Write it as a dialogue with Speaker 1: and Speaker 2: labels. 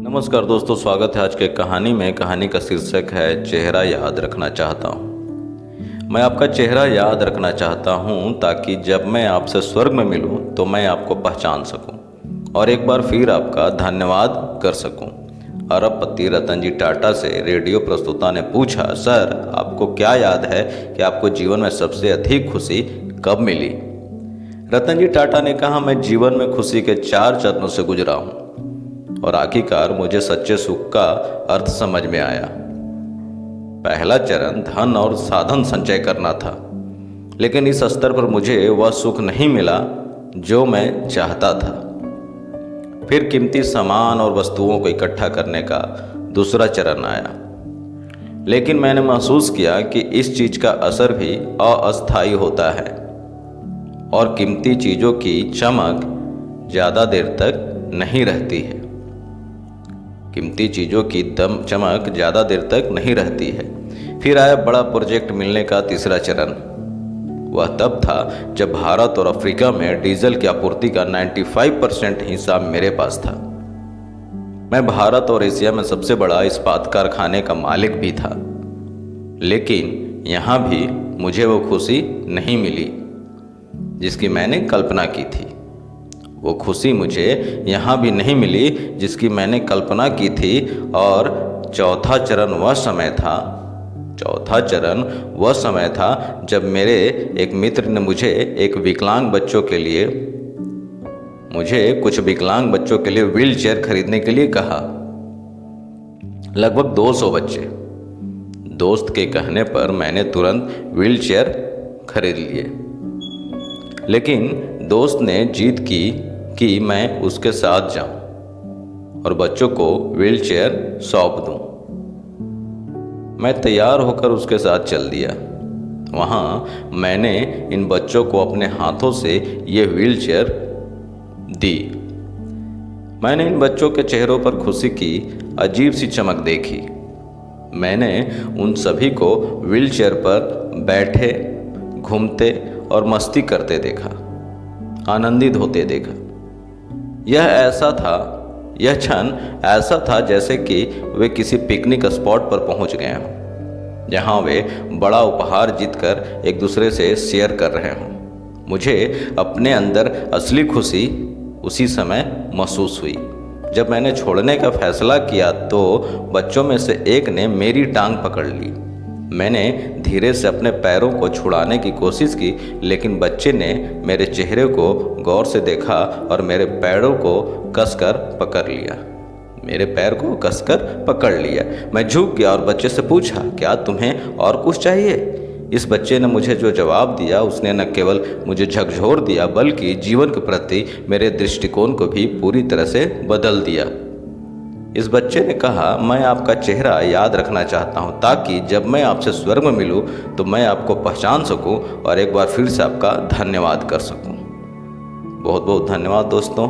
Speaker 1: नमस्कार दोस्तों, स्वागत है आज के कहानी में। कहानी का शीर्षक है चेहरा याद रखना चाहता हूँ। मैं आपका चेहरा याद रखना चाहता हूँ ताकि जब मैं आपसे स्वर्ग में मिलूँ तो मैं आपको पहचान सकूँ और एक बार फिर आपका धन्यवाद कर सकूँ। अरबपति रतन जी टाटा से रेडियो प्रस्तुता ने पूछा, सर आपको क्या याद है कि आपको जीवन में सबसे अधिक खुशी कब मिली? रतन जी टाटा ने कहा, मैं जीवन में खुशी के 4 चरणों से गुजरा हूँ और आखिरकार मुझे सच्चे सुख का अर्थ समझ में आया। पहला चरण धन और साधन संचय करना था, लेकिन इस स्तर पर मुझे वह सुख नहीं मिला जो मैं चाहता था। फिर कीमती सामान और वस्तुओं को इकट्ठा करने का दूसरा चरण आया, लेकिन मैंने महसूस किया कि इस चीज का असर भी अस्थायी होता है और कीमती चीजों की चमक ज्यादा देर तक नहीं रहती है। कीमती चीज़ों की चमक ज़्यादा देर तक नहीं रहती है। फिर आया बड़ा प्रोजेक्ट मिलने का तीसरा चरण। वह तब था जब भारत और अफ्रीका में डीजल की आपूर्ति का 95% हिस्सा मेरे पास था। मैं भारत और एशिया में सबसे बड़ा इस्पात कारखाने का मालिक भी था, लेकिन यहाँ भी मुझे वो खुशी नहीं मिली जिसकी मैंने कल्पना की थी। वो खुशी मुझे यहाँ भी नहीं मिली जिसकी मैंने कल्पना की थी। और चौथा चरण वह समय था जब मेरे एक मित्र ने मुझे कुछ विकलांग बच्चों के लिए व्हील चेयर खरीदने के लिए कहा। लगभग 200 बच्चे। दोस्त के कहने पर मैंने तुरंत व्हील चेयर खरीद लिए, लेकिन दोस्त ने जिद की कि मैं उसके साथ जाऊं और बच्चों को व्हील चेयर सौंप दूं। मैं तैयार होकर उसके साथ चल दिया। वहां मैंने इन बच्चों को अपने हाथों से ये व्हील चेयर दी। मैंने इन बच्चों के चेहरों पर खुशी की अजीब सी चमक देखी। मैंने उन सभी को व्हील चेयर पर बैठे, घूमते और मस्ती करते देखा, आनंदित होते देखा। यह क्षण ऐसा था जैसे कि वे किसी पिकनिक स्पॉट पर पहुंच गए हों, जहां वे बड़ा उपहार जीतकर एक दूसरे से शेयर कर रहे हों। मुझे अपने अंदर असली खुशी उसी समय महसूस हुई जब मैंने छोड़ने का फैसला किया तो बच्चों में से एक ने मेरी टांग पकड़ ली। मैंने धीरे से अपने पैरों को छुड़ाने की कोशिश की, लेकिन बच्चे ने मेरे चेहरे को गौर से देखा और मेरे पैर को कसकर पकड़ लिया। मैं झुक गया और बच्चे से पूछा, क्या तुम्हें और कुछ चाहिए? इस बच्चे ने मुझे जो जवाब दिया उसने न केवल मुझे झकझोर दिया बल्कि जीवन के प्रति मेरे दृष्टिकोण को भी पूरी तरह से बदल दिया। इस बच्चे ने कहा, मैं आपका चेहरा याद रखना चाहता हूँ ताकि जब मैं आपसे स्वर्ग में मिलूँ तो मैं आपको पहचान सकूँ और एक बार फिर से आपका धन्यवाद कर सकूँ। बहुत बहुत धन्यवाद दोस्तों।